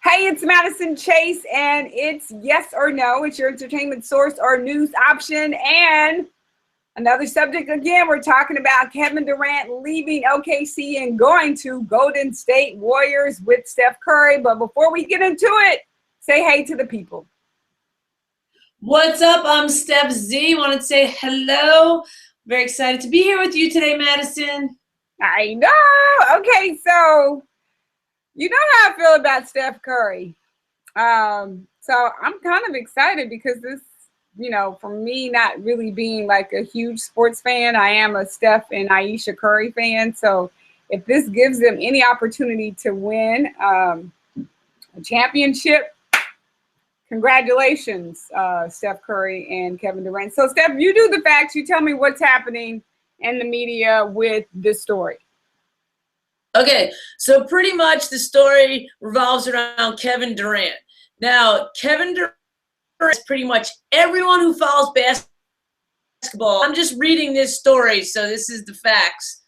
Hey, it's Madison Chase, and it's yes or no. It's your entertainment source or news option. And another subject again, we're talking about Kevin Durant leaving OKC and going to Golden State Warriors with Steph Curry. But before we get into it, say hey to the people. What's up? I'm Stef Z. Want to say hello. Very excited to be here with you today, Madison. I know. Okay, so you know how I feel about Steph Curry. So I'm kind of excited because this, for me, not really being like a huge sports fan, I am a Steph and Aisha Curry fan. So if this gives them any opportunity to win a championship, congratulations, Steph Curry and Kevin Durant. So Steph, you do the facts. You tell me what's happening in the media with this story. Okay, so pretty much the story revolves around Kevin Durant. Now, Kevin Durant is pretty much everyone who follows basketball. I'm just reading this story, so this is the facts.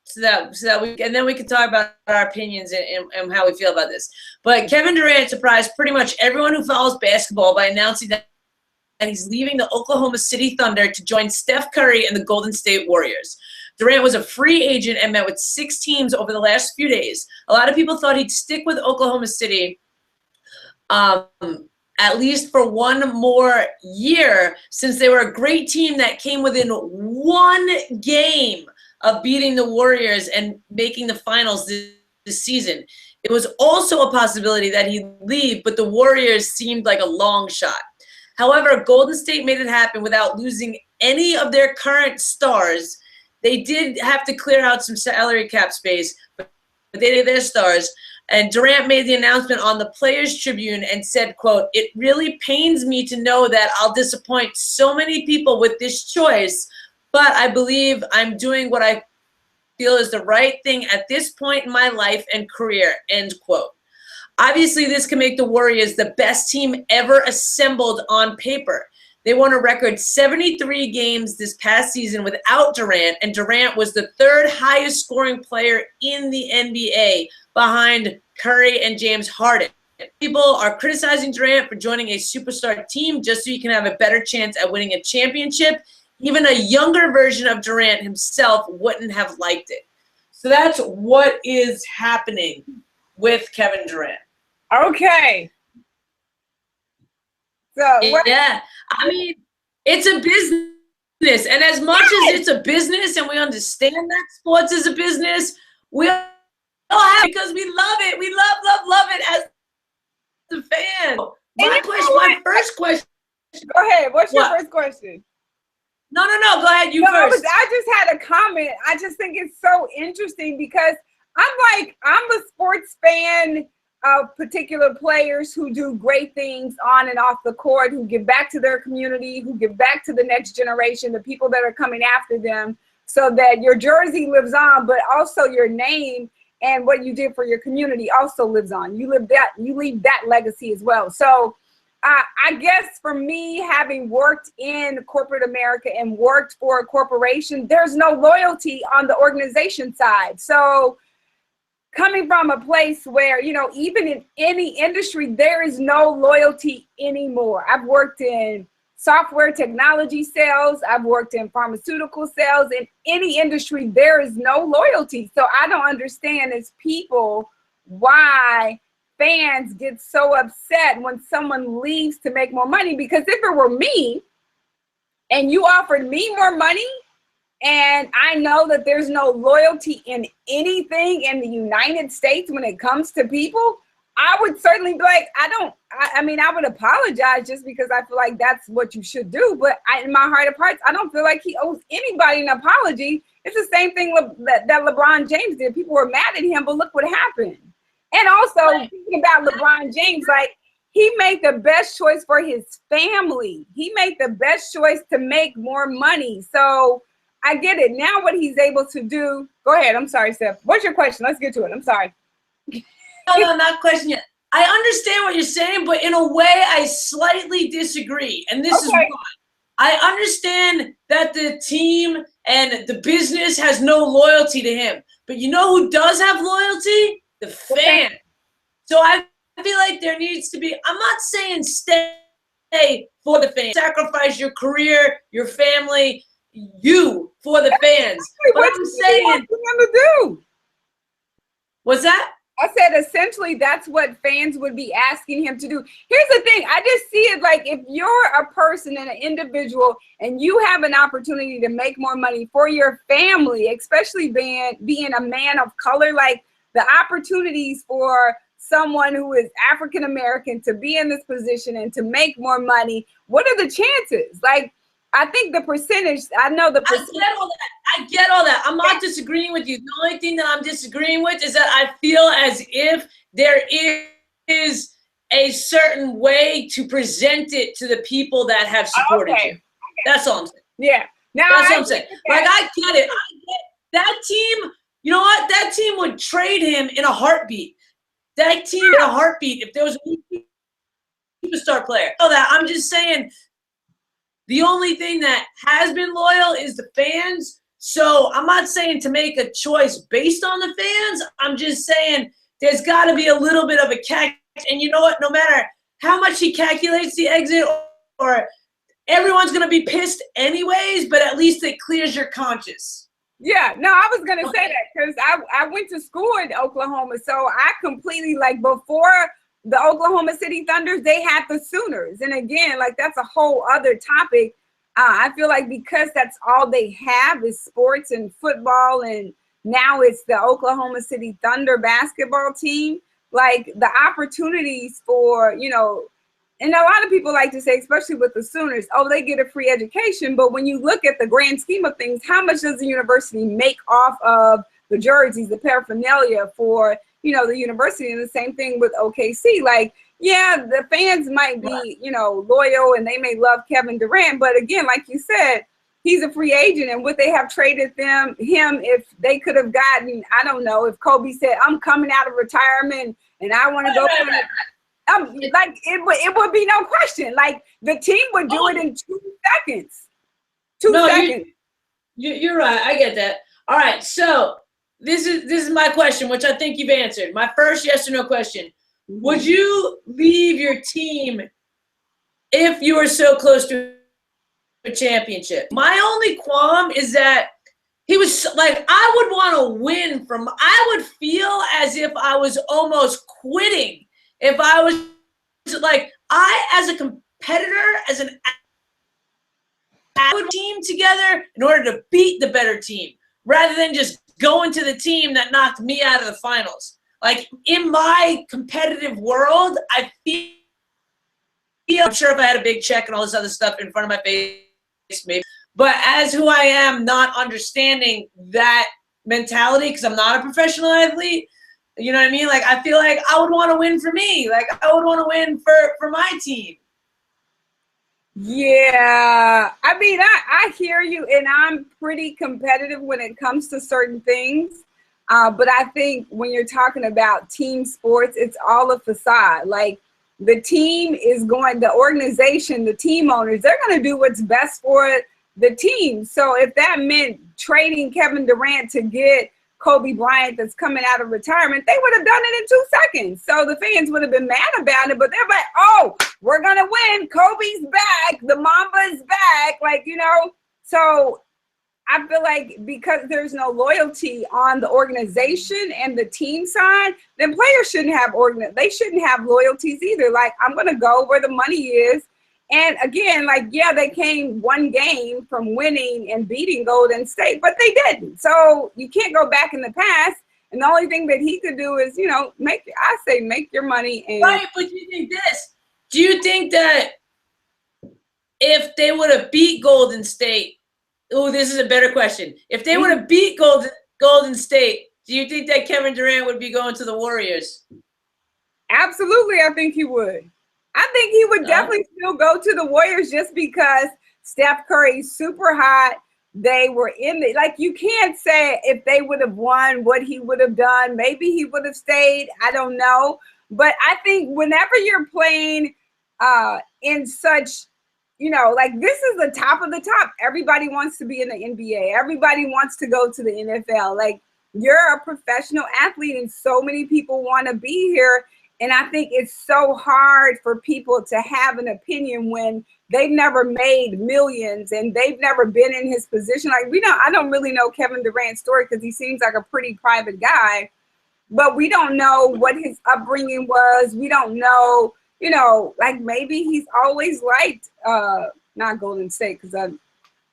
So that we and then we can talk about our opinions and how we feel about this. But Kevin Durant surprised pretty much everyone who follows basketball by announcing that he's leaving the Oklahoma City Thunder to join Steph Curry and the Golden State Warriors. Durant was a free agent and met with 6 teams over the last few days. A lot of people thought he'd stick with Oklahoma City at least for one more year, since they were a great team that came within one game of beating the Warriors and making the finals this season. It was also a possibility that he'd leave, but the Warriors seemed like a long shot. However, Golden State made it happen without losing any of their current stars. They did have to clear out some salary cap space, but they did their stars. And Durant made the announcement on the Players Tribune and said, quote, "It really pains me to know that I'll disappoint so many people with this choice, but I believe I'm doing what I feel is the right thing at this point in my life and career," end quote. Obviously, this can make the Warriors the best team ever assembled on paper. They won a record 73 games this past season without Durant, and Durant was the 3rd highest scoring player in the NBA behind Curry and James Harden. People are criticizing Durant for joining a superstar team just so he can have a better chance at winning a championship. Even a younger version of Durant himself wouldn't have liked it. So that's what is happening with Kevin Durant. Okay. So yeah, I mean, it's a business, and as much as it's a business, and we understand that sports is a business, we all have it because we love it. We love it as the fan. My first question. Go ahead. What's your first question? No. Go ahead. You first. I just had a comment. I just think it's so interesting because I'm a sports fan of particular players who do great things on and off the court, who give back to their community, who give back to the next generation, the people that are coming after them, so that your jersey lives on, but also your name and what you did for your community also lives on. You leave that legacy as well. So I guess for me, having worked in corporate America and worked for a corporation, there's no loyalty on the organization side. So coming from a place where, even in any industry, there is no loyalty anymore. I've worked in software technology sales. I've worked in pharmaceutical sales. In any industry, there is no loyalty. So I don't understand as people why fans get so upset when someone leaves to make more money. Because if it were me and you offered me more money, and I know that there's no loyalty in anything in the United States when it comes to people, I would certainly be like, I would apologize just because I feel like that's what you should do. But in my heart of hearts, I don't feel like he owes anybody an apology. It's the same thing that LeBron James did. People were mad at him, but look what happened. And also, thinking about LeBron James, he made the best choice for his family. He made the best choice to make more money. So I get it. Now what he's able to do. Go ahead. I'm sorry, Steph. What's your question? Let's get to it. I'm sorry. No, not question yet. I understand what you're saying, but in a way I slightly disagree. And this is why. I understand that the team and the business has no loyalty to him. But you know who does have loyalty? The fan. So I feel like there needs to be, I'm not saying stay for the fans, sacrifice your career, your family, you for the fans. But What I'm do you saying, want him to do? what's that? I said essentially that's what fans would be asking him to do. Here's the thing. I just see it like if you're a person and an individual and you have an opportunity to make more money for your family, especially being a man of color, like the opportunities for someone who is African American to be in this position and to make more money, what are the chances? Like, I think the percentage, I know the percentage. I get all that. I get all that. I'm not disagreeing with you. The only thing that I'm disagreeing with is that I feel as if there is a certain way to present it to the people that have supported you. That's all I'm saying. Yeah. Now, that's what I'm saying. Like, I get it. I get that team. You know what? That team would trade him in a heartbeat. That team in a heartbeat if there was a superstar player. So that I'm just saying the only thing that has been loyal is the fans. So I'm not saying to make a choice based on the fans. I'm just saying there's got to be a little bit of a catch. And you know what? No matter how much he calculates the exit, or everyone's going to be pissed anyways, but at least it clears your conscience. Yeah, no, I was going to say that because I went to school in Oklahoma. So I completely, like, before the Oklahoma City Thunders, they had the Sooners. And again, like, that's a whole other topic. I feel like because that's all they have is sports and football, and now it's the Oklahoma City Thunder basketball team, like the opportunities for, you know, and a lot of people like to say, especially with the Sooners, oh, they get a free education. But when you look at the grand scheme of things, how much does the university make off of the jerseys, the paraphernalia for, you know, the university? And the same thing with OKC. Like, yeah, the fans might be, you know, loyal and they may love Kevin Durant. But again, like you said, he's a free agent. And would they have traded him if they could have gotten, I don't know, if Kobe said, I'm coming out of retirement and I want to go play. Like it would be no question. Like the team would do it in 2 seconds. 2 seconds. You're right. I get that. All right. So this is my question, which I think you've answered. My first yes or no question. Would you leave your team if you were so close to a championship? My only qualm is that he was like, I would want to win from, I would feel as if I was almost quitting if I was like, as a competitor, I would team together in order to beat the better team rather than just going to the team that knocked me out of the finals. Like, in my competitive world, I feel, I'm sure if I had a big check and all this other stuff in front of my face, maybe. But as who I am, not understanding that mentality, because I'm not a professional athlete, you know what I mean? Like, I feel like I would want to win for me. Like, I would want to win for my team. Yeah. I mean, I hear you, and I'm pretty competitive when it comes to certain things. But I think when you're talking about team sports, it's all a facade. Like, the team is going, the organization, the team owners, they're going to do what's best for the team. So if that meant trading Kevin Durant to get Kobe Bryant that's coming out of retirement, they would have done it in 2 seconds. So the fans would have been mad about it, but they're like, oh, we're going to win. Kobe's back. The Mamba's back. Like, you know, so I feel like because there's no loyalty on the organization and the team side, then players shouldn't have they shouldn't have loyalties either. Like, I'm going to go where the money is. And again, like, yeah, they came one game from winning and beating Golden State, but they didn't. So you can't go back in the past. And the only thing that he could do is, you know, make your money. And right, but you think this. Do you think that if they would have beat Golden State, oh, this is a better question. If they would have beat Golden State, do you think that Kevin Durant would be going to the Warriors? Absolutely, I think he would. I think he would definitely still go to the Warriors just because Steph Curry's super hot. They were in the, like, you can't say if they would have won what he would have done. Maybe he would have stayed. I don't know. But I think whenever you're playing in such, you know, like, this is the top of the top. Everybody wants to be in the NBA. Everybody wants to go to the NFL. Like, you're a professional athlete and so many people want to be here. And I think it's so hard for people to have an opinion when they've never made millions and they've never been in his position. Like I don't really know Kevin Durant's story because he seems like a pretty private guy, but we don't know what his upbringing was. We don't know, like maybe he's always liked, not Golden State, because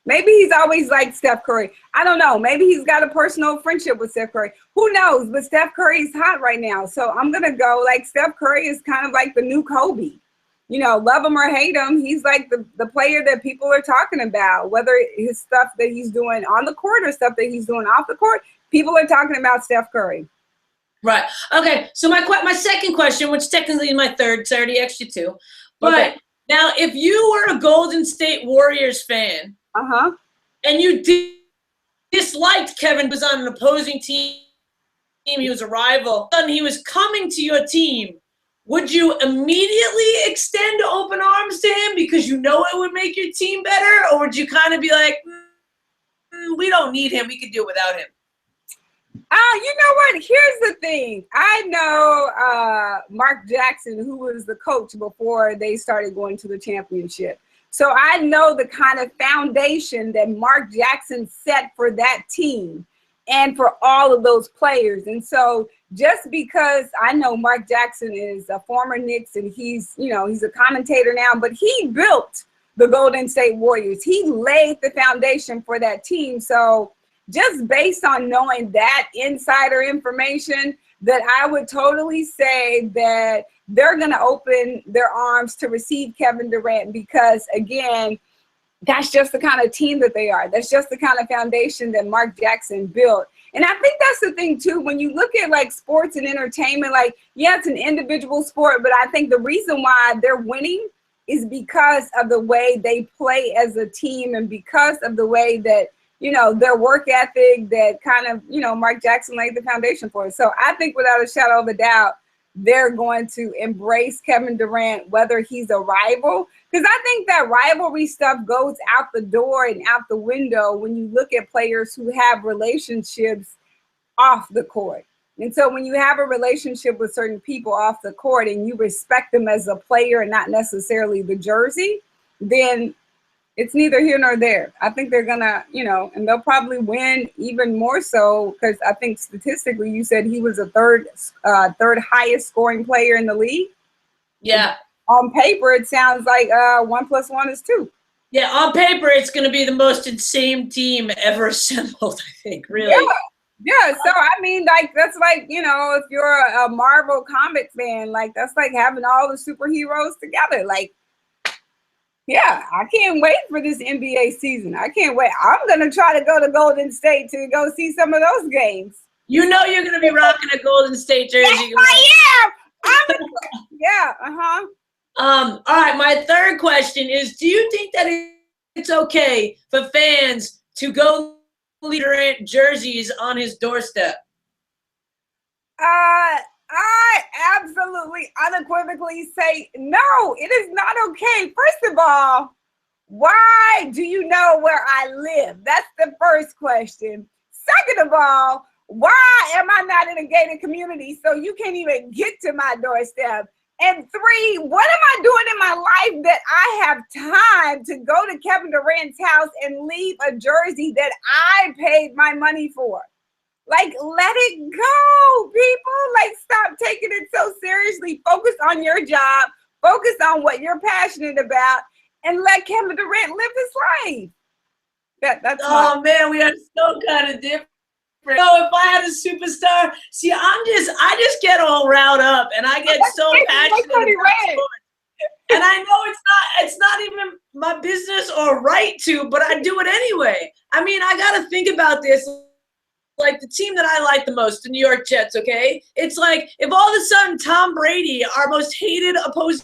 maybe he's always liked Steph Curry. I don't know. Maybe he's got a personal friendship with Steph Curry. Who knows? But Steph Curry's hot right now. So I'm going to go like Steph Curry is kind of like the new Kobe. Love him or hate him, he's like the player that people are talking about, whether his stuff that he's doing on the court or stuff that he's doing off the court. People are talking about Steph Curry. Right. Okay. So my second question, which technically is my third, so I already asked you two. But okay. Now, if you were a Golden State Warriors fan, and you disliked Kevin was on an opposing team, he was a rival, and he was coming to your team, would you immediately extend open arms to him because it would make your team better? Or would you kind of be like, we don't need him, we could do it without him? You know what? Here's the thing. I know Mark Jackson, who was the coach before they started going to the championship. So I know the kind of foundation that Mark Jackson set for that team and for all of those players. And so just because I know Mark Jackson is a former Knicks and he's a commentator now, but he built the Golden State Warriors. He laid the foundation for that team. So just based on knowing that insider information, that I would totally say that they're going to open their arms to receive Kevin Durant because, again, that's just the kind of team that they are. That's just the kind of foundation that Mark Jackson built. And I think that's the thing, too, when you look at, like, sports and entertainment, like, yeah, it's an individual sport, but I think the reason why they're winning is because of the way they play as a team and because of the way that, their work ethic that kind of, Mark Jackson laid the foundation for it. So I think without a shadow of a doubt, they're going to embrace Kevin Durant, whether he's a rival. Because I think that rivalry stuff goes out the door and out the window when you look at players who have relationships off the court. And so when you have a relationship with certain people off the court and you respect them as a player and not necessarily the jersey, then it's neither here nor there. I think they're going to, and they'll probably win even more so because I think statistically you said he was a third highest scoring player in the league. Yeah. On paper, it sounds like 1 + 1 is 2. Yeah, on paper, it's going to be the most insane team ever assembled, I think, really. Yeah. So, I mean, like, that's like, if you're a Marvel comic fan, like, that's like having all the superheroes together. Like, yeah, I can't wait for this NBA season. I can't wait. I'm going to try to go to Golden State to go see some of those games. You're going to be rocking a Golden State jersey. Yes, I am. Yeah, All right, my third question is, do you think that it's okay for fans to go leave Durant jerseys on his doorstep? I absolutely unequivocally say no, it is not okay. First of all, why do you know where I live? That's the first question. Second of all, why am I not in a gated community so you can't even get to my doorstep? And 3, what am I doing in my life that I have time to go to Kevin Durant's house and leave a jersey that I paid my money for? Like, let it go, people. Like, stop taking it so seriously. Focus on your job. Focus on what you're passionate about, and let Kevin Durant live his life. That's man, we are so kind of different. No, if I had a superstar, see, I just get all riled up, and I get so passionate about sports. And I know it's not even my business or right to, but I do it anyway. I mean, I got to think about this. Like the team that I like the most, the New York Jets, okay? It's like if all of a sudden Tom Brady, our most hated opposing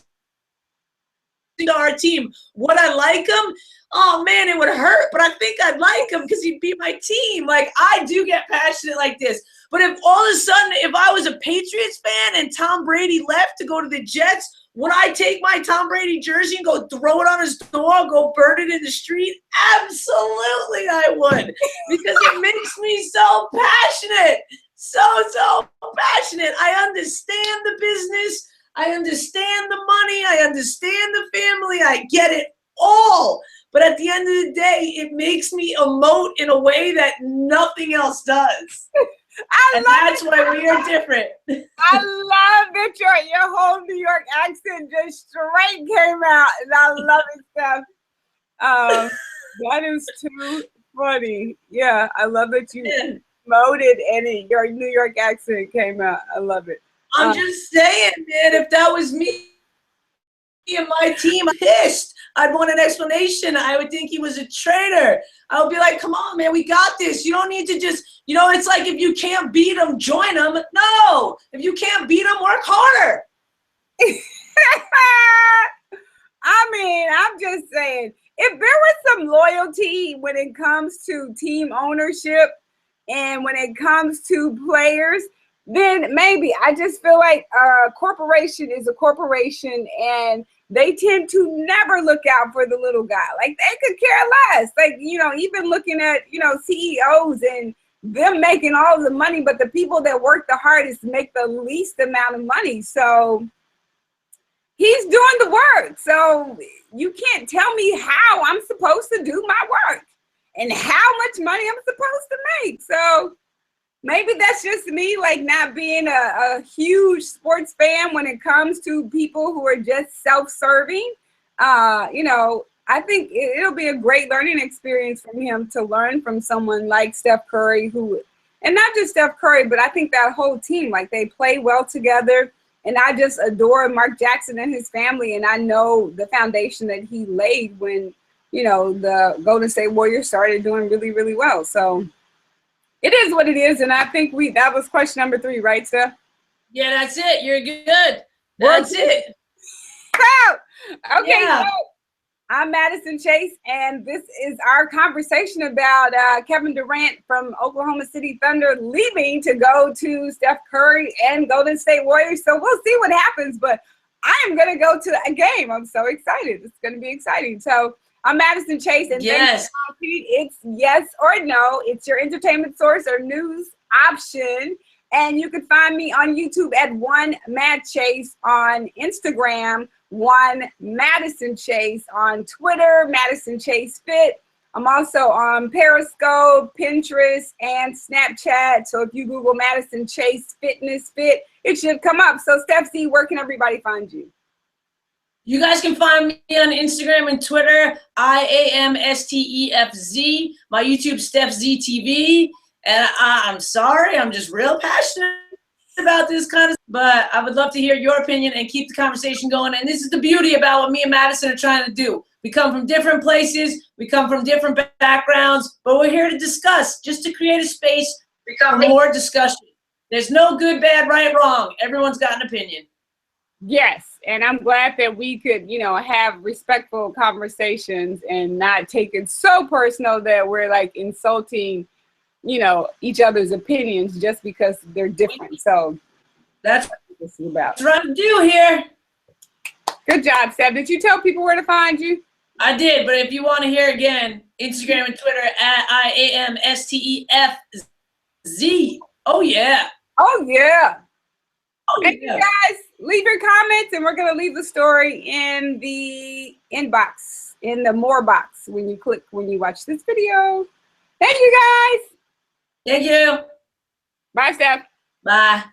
to our team, would I like him? Oh, man, it would hurt, but I think I'd like him because he'd be my team. Like, I do get passionate like this. But if all of a sudden, if I was a Patriots fan and Tom Brady left to go to the Jets, would I take my Tom Brady jersey and go throw it on his door, go burn it in the street? Absolutely I would, because it makes me so passionate. so passionate. I understand the business. I understand the money. I understand the family. I get it all. But at the end of the day, it makes me emote in a way that nothing else does. And that's why we are different. I love that your whole New York accent just straight came out, and I love it, Steph. That is too funny. Yeah, I love that you emoted and your New York accent came out. I love it. I'm just saying, man, if that was me and my team, I'm pissed. I'd want an explanation. I would think he was a traitor. I would be like, come on, man, we got this. You don't need to just, it's like if you can't beat them, join them. No, if you can't beat them, work harder. I mean, I'm just saying, if there was some loyalty when it comes to team ownership and when it comes to players, then maybe. I just feel like a corporation is a corporation, and they tend to never look out for the little guy. Like, they could care less. Like, even looking at, CEOs and them making all the money, but the people that work the hardest make the least amount of money. So he's doing the work. So you can't tell me how I'm supposed to do my work and how much money I'm supposed to make. So maybe that's just me, like, not being a huge sports fan when it comes to people who are just self-serving. I think it'll be a great learning experience for him to learn from someone like Steph Curry, and not just Steph Curry, but I think that whole team, like, they play well together. And I just adore Mark Jackson and his family. And I know the foundation that he laid when, the Golden State Warriors started doing really, really well. So it is what it is. And I think that was question number 3, right, Steph? Yeah, that's it. You're good. That's it. Okay, yeah. So I'm Madison Chase, and this is our conversation about Kevin Durant from Oklahoma City Thunder leaving to go to Steph Curry and Golden State Warriors. So we'll see what happens, but I am going to go to a game. I'm so excited. It's going to be exciting. So I'm Madison Chase, and yes, it's yes or no. It's your entertainment source or news option. And you can find me on YouTube at One Mad Chase, on Instagram, One Madison Chase, on Twitter, Madison Chase Fit. I'm also on Periscope, Pinterest, and Snapchat. So if you Google Madison Chase Fitness Fit, it should come up. So Stef Z, where can everybody find you? You guys can find me on Instagram and Twitter, IAMSTEFZ. My YouTube, Stef Z TV. And I'm sorry, I'm just real passionate about this kind of, but I would love to hear your opinion and keep the conversation going. And this is the beauty about what me and Madison are trying to do. We come from different places, we come from different backgrounds, but we're here to discuss, just to create a space for more discussion. There's no good, bad, right, wrong. Everyone's got an opinion. Yes, and I'm glad that we could, have respectful conversations and not take it so personal that we're like insulting each other's opinions just because they're different. So that's what this is about. Trying to do here. Good job, Steph. Did you tell people where to find you? I did, but if you want to hear again, Instagram and Twitter at IAMSTEFZ. Oh yeah. Oh yeah. Oh, and yeah. You guys, leave your comments, and we're gonna leave the story in the inbox, in the more box when you watch this video. Thank you guys. Thank you. Bye, Steph. Bye.